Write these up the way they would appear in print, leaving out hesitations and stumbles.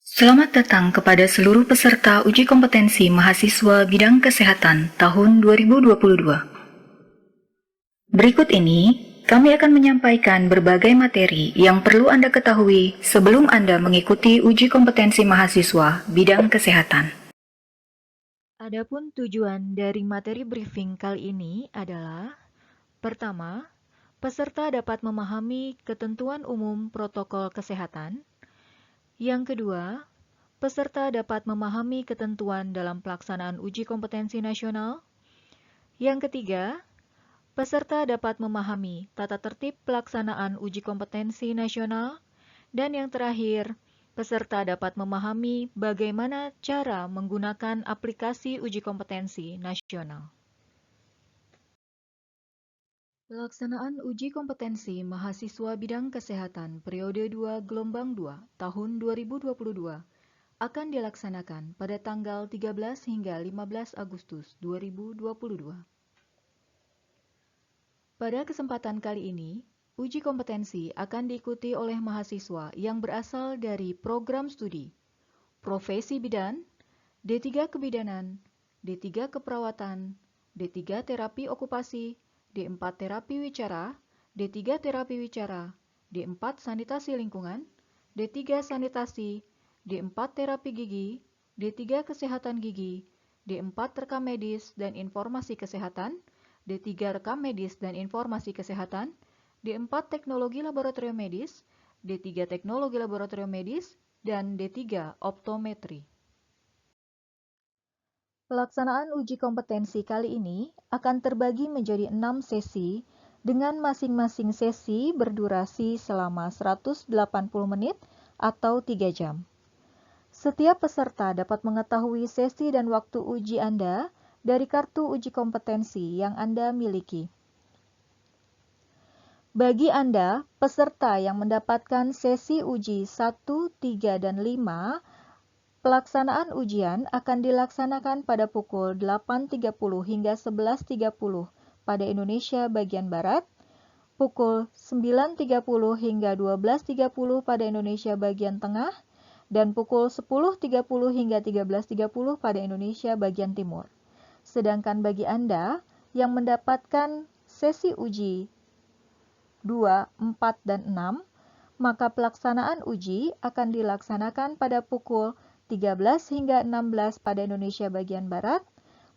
Selamat datang kepada seluruh peserta uji kompetensi mahasiswa bidang kesehatan tahun 2022. Berikut ini, kami akan menyampaikan berbagai materi yang perlu Anda ketahui sebelum Anda mengikuti uji kompetensi mahasiswa bidang kesehatan. Adapun tujuan dari materi briefing kali ini adalah: pertama, peserta dapat memahami ketentuan umum protokol kesehatan. Yang kedua, peserta dapat memahami ketentuan dalam pelaksanaan uji kompetensi nasional. Yang ketiga, peserta dapat memahami tata tertib pelaksanaan uji kompetensi nasional. Dan yang terakhir, peserta dapat memahami bagaimana cara menggunakan aplikasi uji kompetensi nasional. Pelaksanaan uji kompetensi mahasiswa bidang kesehatan periode 2 gelombang 2 tahun 2022 akan dilaksanakan pada tanggal 13 hingga 15 Agustus 2022. Pada kesempatan kali ini, uji kompetensi akan diikuti oleh mahasiswa yang berasal dari program studi Profesi Bidan, D3 Kebidanan, D3 Keperawatan, D3 Terapi Okupasi, D4 Terapi Wicara, D3 Terapi Wicara, D4 Sanitasi Lingkungan, D3 Sanitasi, D4 Terapi Gigi, D3 Kesehatan Gigi, D4 Rekam Medis dan Informasi Kesehatan, D3 Rekam Medis dan Informasi Kesehatan, D4 Teknologi Laboratorium Medis, D3 Teknologi Laboratorium Medis, dan D3 Optometri. Pelaksanaan uji kompetensi kali ini akan terbagi menjadi 6 sesi dengan masing-masing sesi berdurasi selama 180 menit atau 3 jam. Setiap peserta dapat mengetahui sesi dan waktu uji Anda dari kartu uji kompetensi yang Anda miliki. Bagi Anda, peserta yang mendapatkan sesi uji 1, 3, dan 5, pelaksanaan ujian akan dilaksanakan pada pukul 8.30 hingga 11.30 pada Indonesia bagian Barat, pukul 9.30 hingga 12.30 pada Indonesia bagian Tengah, dan pukul 10.30 hingga 13.30 pada Indonesia bagian Timur. Sedangkan bagi Anda yang mendapatkan sesi uji 2, 4, dan 6, maka pelaksanaan uji akan dilaksanakan pada pukul 13 hingga 16 pada Indonesia bagian Barat,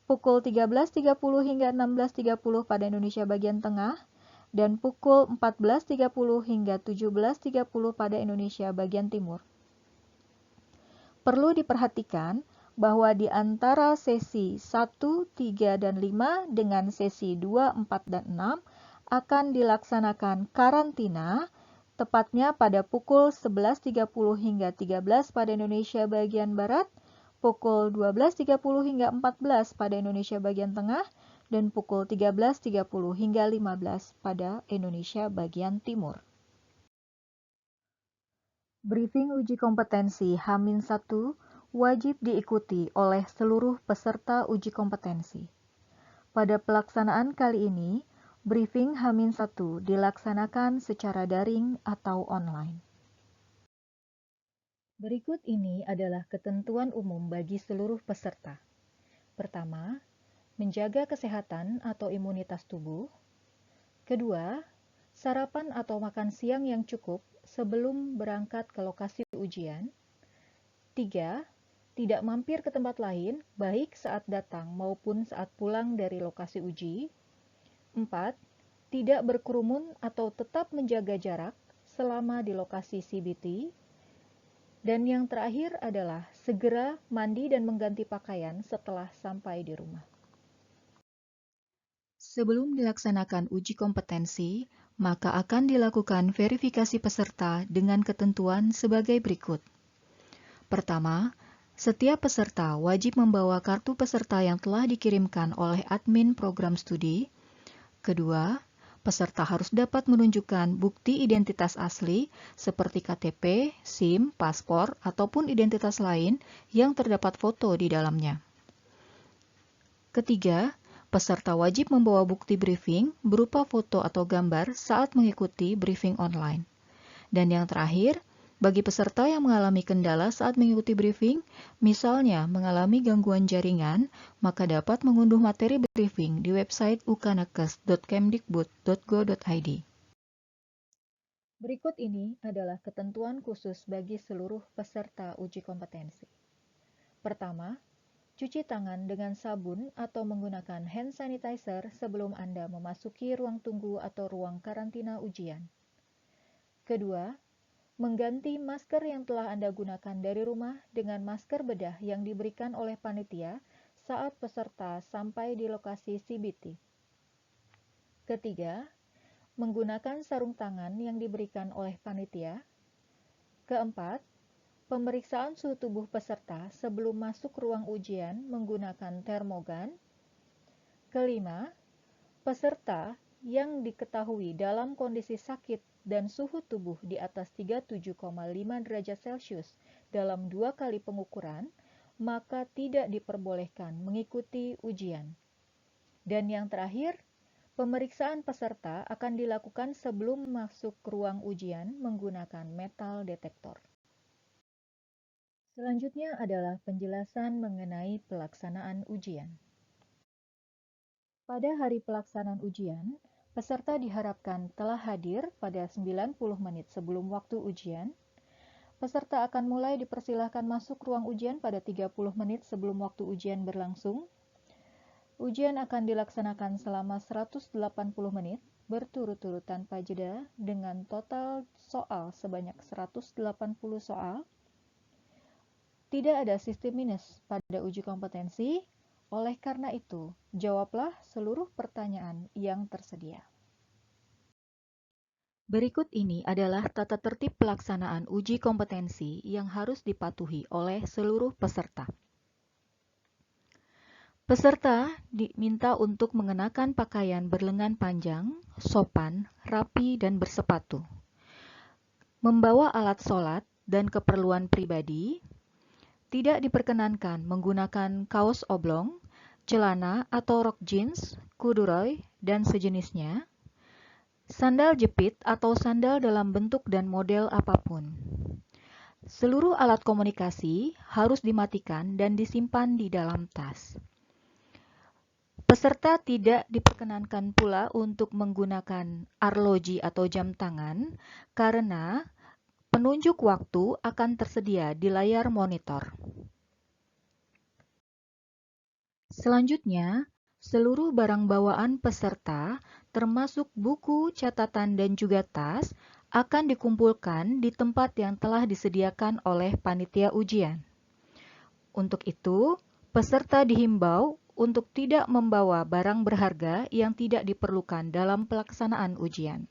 pukul 13.30 hingga 16.30 pada Indonesia bagian Tengah, dan pukul 14.30 hingga 17.30 pada Indonesia bagian Timur. Perlu diperhatikan bahwa di antara sesi 1, 3, dan 5 dengan sesi 2, 4, dan 6 akan dilaksanakan karantina, tepatnya pada pukul 11.30 hingga 13 pada Indonesia bagian Barat, pukul 12.30 hingga 14 pada Indonesia bagian Tengah, dan pukul 13.30 hingga 15 pada Indonesia bagian Timur. Briefing uji kompetensi H-1 wajib diikuti oleh seluruh peserta uji kompetensi. Pada pelaksanaan kali ini, briefing H-1 dilaksanakan secara daring atau online. Berikut ini adalah ketentuan umum bagi seluruh peserta. Pertama, menjaga kesehatan atau imunitas tubuh. Kedua, sarapan atau makan siang yang cukup sebelum berangkat ke lokasi ujian. 3. Tidak mampir ke tempat lain, baik saat datang maupun saat pulang dari lokasi uji. 4. Tidak berkerumun atau tetap menjaga jarak selama di lokasi CBT. Dan yang terakhir adalah segera mandi dan mengganti pakaian setelah sampai di rumah. Sebelum dilaksanakan uji kompetensi, maka akan dilakukan verifikasi peserta dengan ketentuan sebagai berikut. Pertama, setiap peserta wajib membawa kartu peserta yang telah dikirimkan oleh admin program studi. Kedua, peserta harus dapat menunjukkan bukti identitas asli seperti KTP, SIM, paspor, ataupun identitas lain yang terdapat foto di dalamnya. Ketiga, peserta wajib membawa bukti briefing berupa foto atau gambar saat mengikuti briefing online. Dan yang terakhir, Bagi peserta yang mengalami kendala saat mengikuti briefing, misalnya mengalami gangguan jaringan, maka dapat mengunduh materi briefing di website ukanakes.kemdikbud.go.id. Berikut ini adalah ketentuan khusus bagi seluruh peserta uji kompetensi. Pertama, cuci tangan dengan sabun atau menggunakan hand sanitizer sebelum Anda memasuki ruang tunggu atau ruang karantina ujian. Kedua, mengganti masker yang telah Anda gunakan dari rumah dengan masker bedah yang diberikan oleh panitia saat peserta sampai di lokasi CBT. Ketiga, menggunakan sarung tangan yang diberikan oleh panitia. Keempat, pemeriksaan suhu tubuh peserta sebelum masuk ruang ujian menggunakan termogan. Kelima, peserta yang diketahui dalam kondisi sakit dan suhu tubuh di atas 37,5 derajat Celcius dalam 2 kali pengukuran, maka tidak diperbolehkan mengikuti ujian. Dan yang terakhir, pemeriksaan peserta akan dilakukan sebelum masuk ruang ujian menggunakan metal detektor. Selanjutnya adalah penjelasan mengenai pelaksanaan ujian. Pada hari pelaksanaan ujian, peserta diharapkan telah hadir pada 90 menit sebelum waktu ujian. Peserta akan mulai dipersilahkan masuk ruang ujian pada 30 menit sebelum waktu ujian berlangsung. Ujian akan dilaksanakan selama 180 menit berturut-turut tanpa jeda dengan total soal sebanyak 180 soal. Tidak ada sistem minus pada uji kompetensi, oleh karena itu, jawablah seluruh pertanyaan yang tersedia. Berikut ini adalah tata tertib pelaksanaan uji kompetensi yang harus dipatuhi oleh seluruh peserta. Peserta diminta untuk mengenakan pakaian berlengan panjang, sopan, rapi, dan bersepatu. Membawa alat sholat dan keperluan pribadi. Tidak diperkenankan menggunakan kaos oblong, celana atau rok jeans, corduroy, dan sejenisnya. Sandal jepit atau sandal dalam bentuk dan model apapun. Seluruh alat komunikasi harus dimatikan dan disimpan di dalam tas. Peserta tidak diperkenankan pula untuk menggunakan arloji atau jam tangan karena penunjuk waktu akan tersedia di layar monitor. Selanjutnya, seluruh barang bawaan peserta, termasuk buku, catatan, dan juga tas, akan dikumpulkan di tempat yang telah disediakan oleh panitia ujian. Untuk itu, peserta dihimbau untuk tidak membawa barang berharga yang tidak diperlukan dalam pelaksanaan ujian.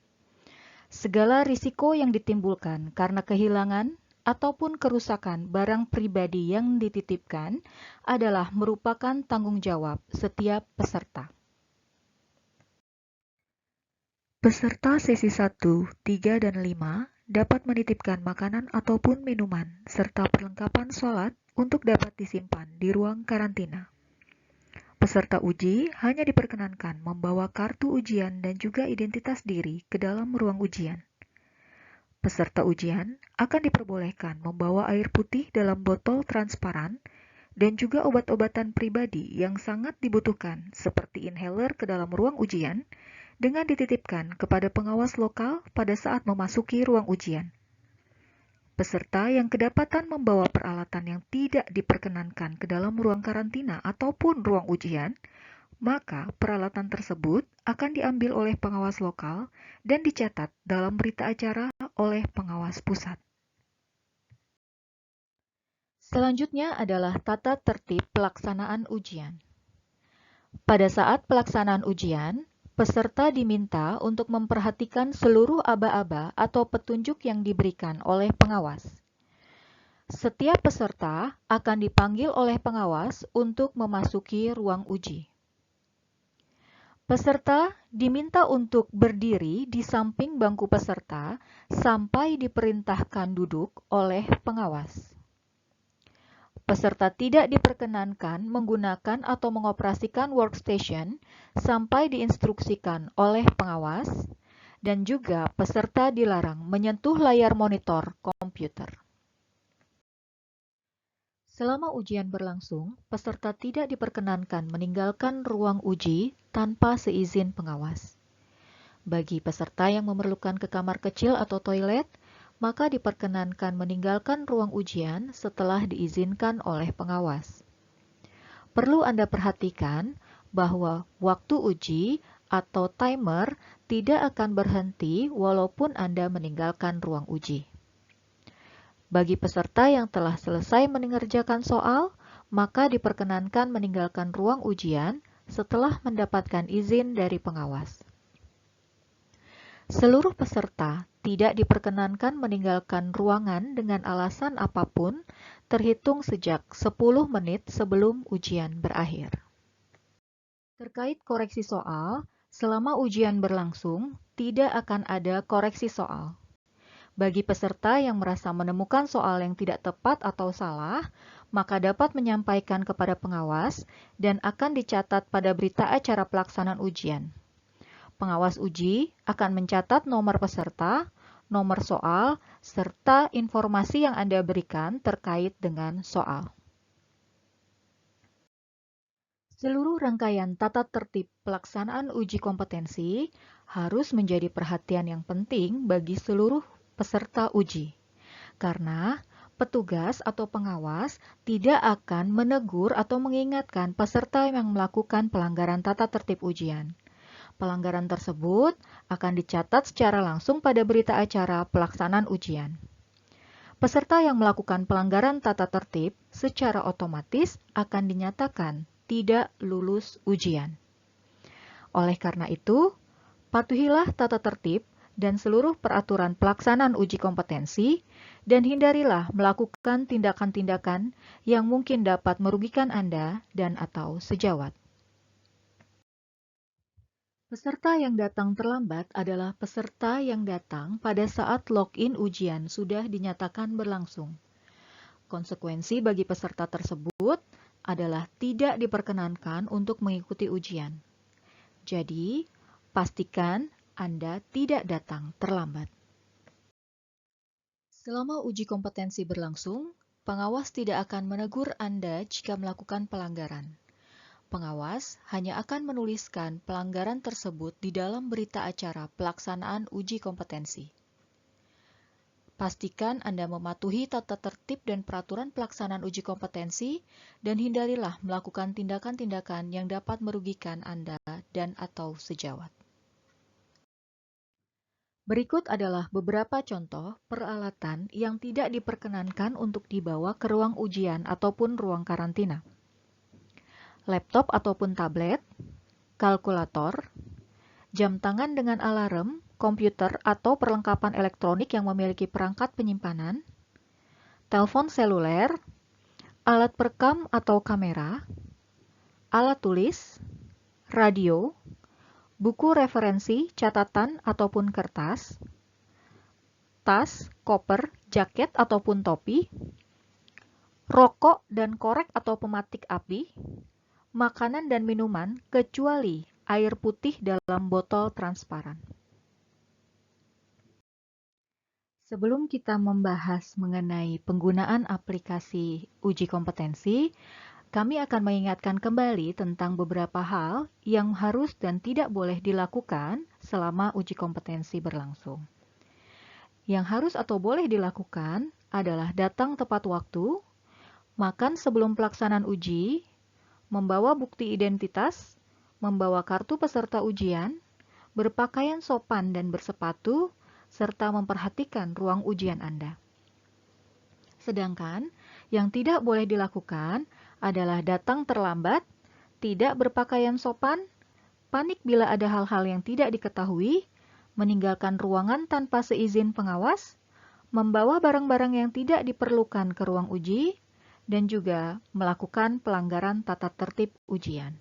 Segala risiko yang ditimbulkan karena kehilangan ataupun kerusakan barang pribadi yang dititipkan adalah merupakan tanggung jawab setiap peserta. Peserta sesi 1, 3, dan 5 dapat menitipkan makanan ataupun minuman serta perlengkapan sholat untuk dapat disimpan di ruang karantina. Peserta uji hanya diperkenankan membawa kartu ujian dan juga identitas diri ke dalam ruang ujian. Peserta ujian akan diperbolehkan membawa air putih dalam botol transparan dan juga obat-obatan pribadi yang sangat dibutuhkan seperti inhaler ke dalam ruang ujian dengan dititipkan kepada pengawas lokal pada saat memasuki ruang ujian. Peserta yang kedapatan membawa peralatan yang tidak diperkenankan ke dalam ruang karantina ataupun ruang ujian, maka peralatan tersebut akan diambil oleh pengawas lokal dan dicatat dalam berita acara oleh pengawas pusat. Selanjutnya adalah tata tertib pelaksanaan ujian. Pada saat pelaksanaan ujian, peserta diminta untuk memperhatikan seluruh aba-aba atau petunjuk yang diberikan oleh pengawas. Setiap peserta akan dipanggil oleh pengawas untuk memasuki ruang uji. Peserta diminta untuk berdiri di samping bangku peserta sampai diperintahkan duduk oleh pengawas. Peserta tidak diperkenankan menggunakan atau mengoperasikan workstation sampai diinstruksikan oleh pengawas, dan juga peserta dilarang menyentuh layar monitor komputer. Selama ujian berlangsung, peserta tidak diperkenankan meninggalkan ruang uji tanpa seizin pengawas. Bagi peserta yang memerlukan ke kamar kecil atau toilet, maka diperkenankan meninggalkan ruang ujian setelah diizinkan oleh pengawas. Perlu Anda perhatikan bahwa waktu uji atau timer tidak akan berhenti walaupun Anda meninggalkan ruang uji. Bagi peserta yang telah selesai mengerjakan soal, maka diperkenankan meninggalkan ruang ujian setelah mendapatkan izin dari pengawas. Seluruh peserta tidak diperkenankan meninggalkan ruangan dengan alasan apapun terhitung sejak 10 menit sebelum ujian berakhir. Terkait koreksi soal, selama ujian berlangsung, tidak akan ada koreksi soal. Bagi peserta yang merasa menemukan soal yang tidak tepat atau salah, maka dapat menyampaikan kepada pengawas dan akan dicatat pada berita acara pelaksanaan ujian. Pengawas uji akan mencatat nomor peserta, nomor soal, serta informasi yang Anda berikan terkait dengan soal. Seluruh rangkaian tata tertib pelaksanaan uji kompetensi harus menjadi perhatian yang penting bagi seluruh peserta uji, karena petugas atau pengawas tidak akan menegur atau mengingatkan peserta yang melakukan pelanggaran tata tertib ujian. Pelanggaran tersebut akan dicatat secara langsung pada berita acara pelaksanaan ujian. Peserta yang melakukan pelanggaran tata tertib secara otomatis akan dinyatakan tidak lulus ujian. Oleh karena itu, patuhilah tata tertib dan seluruh peraturan pelaksanaan uji kompetensi, dan hindarilah melakukan tindakan-tindakan yang mungkin dapat merugikan Anda dan atau sejawat. Peserta yang datang terlambat adalah peserta yang datang pada saat login ujian sudah dinyatakan berlangsung. Konsekuensi bagi peserta tersebut adalah tidak diperkenankan untuk mengikuti ujian. Jadi, pastikan Anda tidak datang terlambat. Selama uji kompetensi berlangsung, pengawas tidak akan menegur Anda jika melakukan pelanggaran. Pengawas hanya akan menuliskan pelanggaran tersebut di dalam berita acara pelaksanaan uji kompetensi. Pastikan Anda mematuhi tata tertib dan peraturan pelaksanaan uji kompetensi dan hindarilah melakukan tindakan-tindakan yang dapat merugikan Anda dan atau sejawat. Berikut adalah beberapa contoh peralatan yang tidak diperkenankan untuk dibawa ke ruang ujian ataupun ruang karantina. Laptop ataupun tablet, kalkulator, jam tangan dengan alarm, komputer atau perlengkapan elektronik yang memiliki perangkat penyimpanan, telepon seluler, alat perekam atau kamera, alat tulis, radio, buku referensi, catatan ataupun kertas, tas, koper, jaket ataupun topi, rokok dan korek atau pematik api, makanan dan minuman kecuali air putih dalam botol transparan. Sebelum kita membahas mengenai penggunaan aplikasi uji kompetensi, kami akan mengingatkan kembali tentang beberapa hal yang harus dan tidak boleh dilakukan selama uji kompetensi berlangsung. Yang harus atau boleh dilakukan adalah datang tepat waktu, makan sebelum pelaksanaan uji, membawa bukti identitas, membawa kartu peserta ujian, berpakaian sopan dan bersepatu, serta memperhatikan ruang ujian Anda. Sedangkan yang tidak boleh dilakukan adalah datang terlambat, tidak berpakaian sopan, panik bila ada hal-hal yang tidak diketahui, meninggalkan ruangan tanpa seizin pengawas, membawa barang-barang yang tidak diperlukan ke ruang uji, dan juga melakukan pelanggaran tata tertib ujian.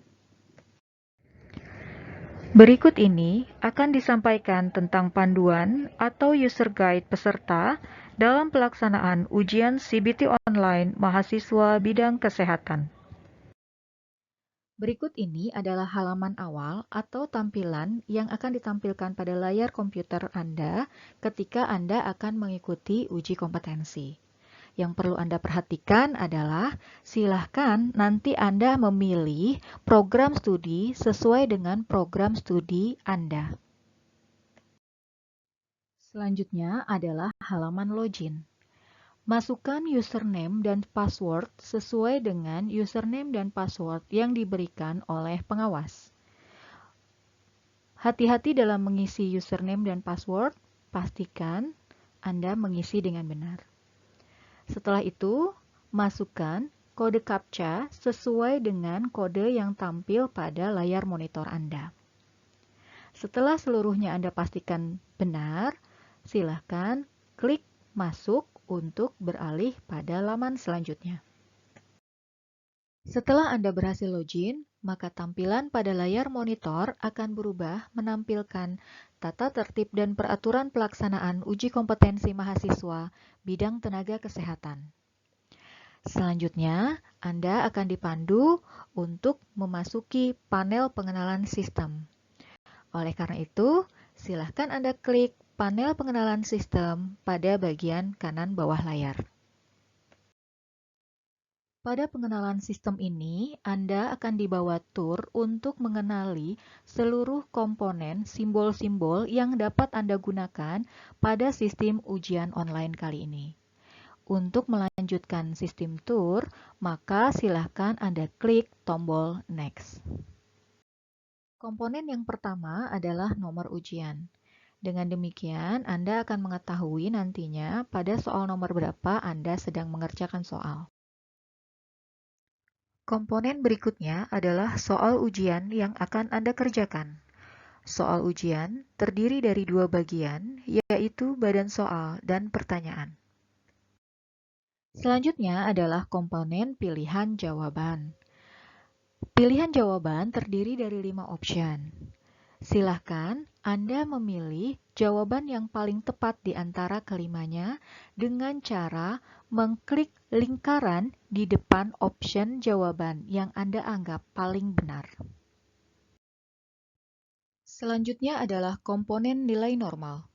Berikut ini akan disampaikan tentang panduan atau user guide peserta dalam pelaksanaan ujian CBT online mahasiswa bidang kesehatan. Berikut ini adalah halaman awal atau tampilan yang akan ditampilkan pada layar komputer Anda ketika Anda akan mengikuti uji kompetensi. Yang perlu Anda perhatikan adalah silahkan nanti Anda memilih program studi sesuai dengan program studi Anda. Selanjutnya adalah halaman login. Masukkan username dan password sesuai dengan username dan password yang diberikan oleh pengawas. Hati-hati dalam mengisi username dan password, pastikan Anda mengisi dengan benar. Setelah itu, masukkan kode CAPTCHA sesuai dengan kode yang tampil pada layar monitor Anda. Setelah seluruhnya Anda pastikan benar, silakan klik masuk untuk beralih pada laman selanjutnya. Setelah Anda berhasil login, maka tampilan pada layar monitor akan berubah menampilkan tata tertib dan peraturan pelaksanaan uji kompetensi mahasiswa bidang tenaga kesehatan. Selanjutnya, Anda akan dipandu untuk memasuki panel pengenalan sistem. Oleh karena itu, silakan Anda klik panel pengenalan sistem pada bagian kanan bawah layar. Pada pengenalan sistem ini, Anda akan dibawa tur untuk mengenali seluruh komponen simbol-simbol yang dapat Anda gunakan pada sistem ujian online kali ini. Untuk melanjutkan sistem tur, maka silakan Anda klik tombol Next. Komponen yang pertama adalah nomor ujian. Dengan demikian, Anda akan mengetahui nantinya pada soal nomor berapa Anda sedang mengerjakan soal. Komponen berikutnya adalah soal ujian yang akan Anda kerjakan. Soal ujian terdiri dari dua bagian, yaitu badan soal dan pertanyaan. Selanjutnya adalah komponen pilihan jawaban. Pilihan jawaban terdiri dari 5 option. Silahkan Anda memilih jawaban yang paling tepat di antara kelimanya dengan cara mengklik lingkaran di depan option jawaban yang Anda anggap paling benar. Selanjutnya adalah komponen nilai normal.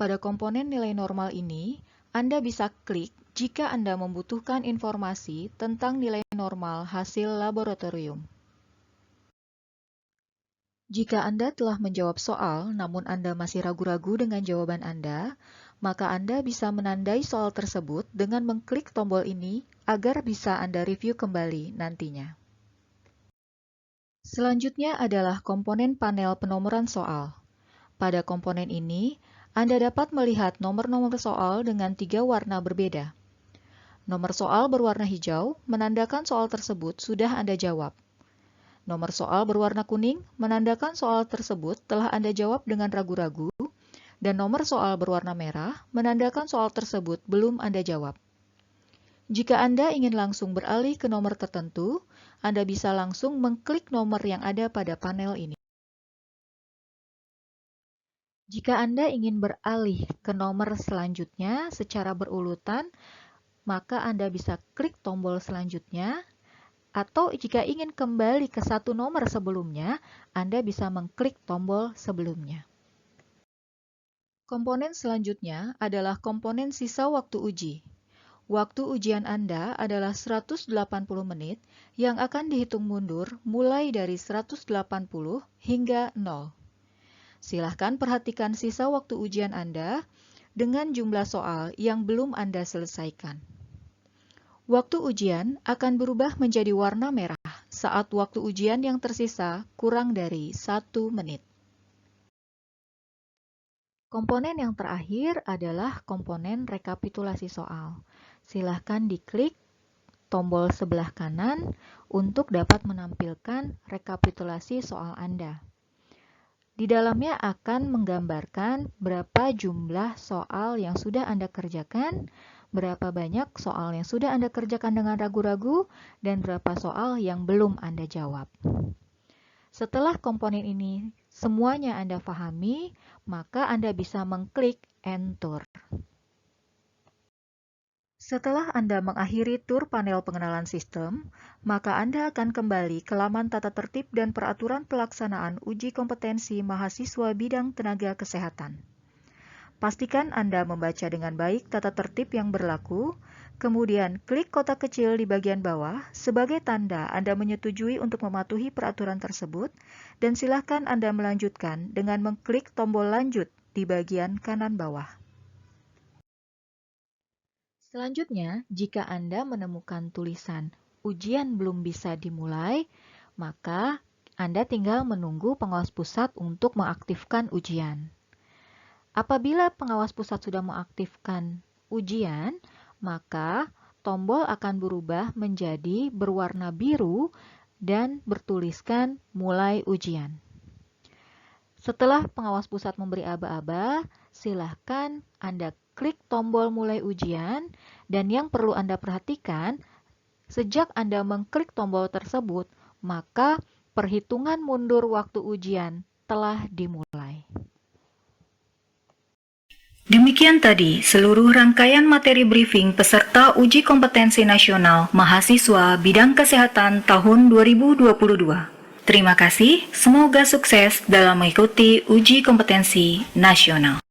Pada komponen nilai normal ini, Anda bisa klik jika Anda membutuhkan informasi tentang nilai normal hasil laboratorium. Jika Anda telah menjawab soal, namun Anda masih ragu-ragu dengan jawaban Anda, maka Anda bisa menandai soal tersebut dengan mengklik tombol ini agar bisa Anda review kembali nantinya. Selanjutnya adalah komponen panel penomoran soal. Pada komponen ini, Anda dapat melihat nomor-nomor soal dengan 3 warna berbeda. Nomor soal berwarna hijau menandakan soal tersebut sudah Anda jawab. Nomor soal berwarna kuning menandakan soal tersebut telah Anda jawab dengan ragu-ragu, dan nomor soal berwarna merah menandakan soal tersebut belum Anda jawab. Jika Anda ingin langsung beralih ke nomor tertentu, Anda bisa langsung mengklik nomor yang ada pada panel ini. Jika Anda ingin beralih ke nomor selanjutnya secara berurutan, maka Anda bisa klik tombol selanjutnya. Atau jika ingin kembali ke satu nomor sebelumnya, Anda bisa mengklik tombol sebelumnya. Komponen selanjutnya adalah komponen sisa waktu uji. Waktu ujian Anda adalah 180 menit yang akan dihitung mundur mulai dari 180 hingga 0. Silahkan perhatikan sisa waktu ujian Anda dengan jumlah soal yang belum Anda selesaikan. Waktu ujian akan berubah menjadi warna merah saat waktu ujian yang tersisa kurang dari 1 menit. Komponen yang terakhir adalah komponen rekapitulasi soal. Silahkan diklik tombol sebelah kanan untuk dapat menampilkan rekapitulasi soal Anda. Di dalamnya akan menggambarkan berapa jumlah soal yang sudah Anda kerjakan, berapa banyak soal yang sudah Anda kerjakan dengan ragu-ragu, dan berapa soal yang belum Anda jawab. Setelah komponen ini semuanya Anda pahami, maka Anda bisa mengklik Enter. Setelah Anda mengakhiri tur panel pengenalan sistem, maka Anda akan kembali ke laman tata tertib dan peraturan pelaksanaan uji kompetensi mahasiswa bidang tenaga kesehatan. Pastikan Anda membaca dengan baik tata tertib yang berlaku, kemudian klik kotak kecil di bagian bawah sebagai tanda Anda menyetujui untuk mematuhi peraturan tersebut, dan silakan Anda melanjutkan dengan mengklik tombol lanjut di bagian kanan bawah. Selanjutnya, jika Anda menemukan tulisan ujian belum bisa dimulai, maka Anda tinggal menunggu pengawas pusat untuk mengaktifkan ujian. Apabila pengawas pusat sudah mengaktifkan ujian, maka tombol akan berubah menjadi berwarna biru dan bertuliskan mulai ujian. Setelah pengawas pusat memberi aba-aba, silakan Anda klik tombol mulai ujian, dan yang perlu Anda perhatikan, sejak Anda mengklik tombol tersebut, maka perhitungan mundur waktu ujian telah dimulai. Demikian tadi seluruh rangkaian materi briefing peserta uji kompetensi nasional mahasiswa bidang kesehatan tahun 2022. Terima kasih, semoga sukses dalam mengikuti uji kompetensi nasional.